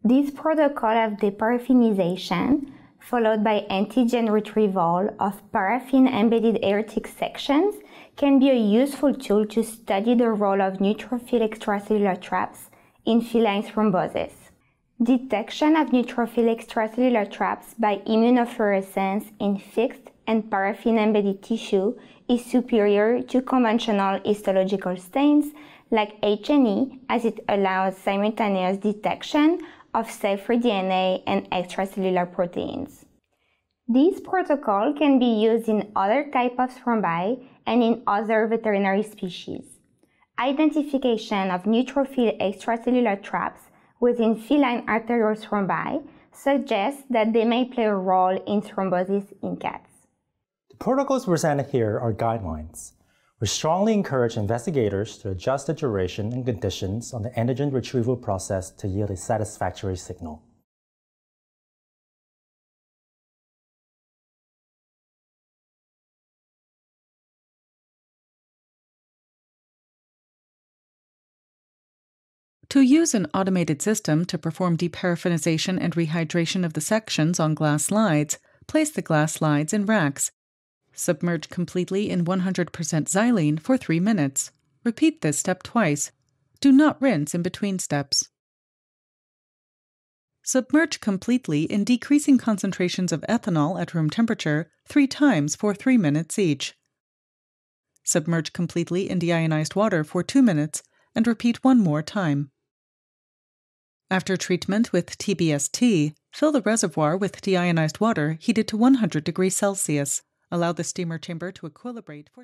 This protocol of deparaffinization, followed by antigen retrieval of paraffin-embedded aortic sections, can be a useful tool to study the role of neutrophil extracellular traps in feline thrombosis. Detection of neutrophil extracellular traps by immunofluorescence in fixed and paraffin-embedded tissue is superior to conventional histological stains like H&E, as it allows simultaneous detection of cell-free DNA and extracellular proteins. This protocol can be used in other types of thrombi and in other veterinary species. Identification of neutrophil extracellular traps within feline arterial thrombi suggests that they may play a role in thrombosis in cats. The protocols presented here are guidelines. We strongly encourage investigators to adjust the duration and conditions on the antigen retrieval process to yield a satisfactory signal. To use an automated system to perform deparaffinization and rehydration of the sections on glass slides, place the glass slides in racks. Submerge completely in 100% xylene for 3 minutes. Repeat this step twice. Do not rinse in between steps. Submerge completely in decreasing concentrations of ethanol at room temperature 3 times for 3 minutes each. Submerge completely in deionized water for 2 minutes and repeat 1 more time. After treatment with TBST, fill the reservoir with deionized water heated to 100 degrees Celsius. Allow the steamer chamber to equilibrate for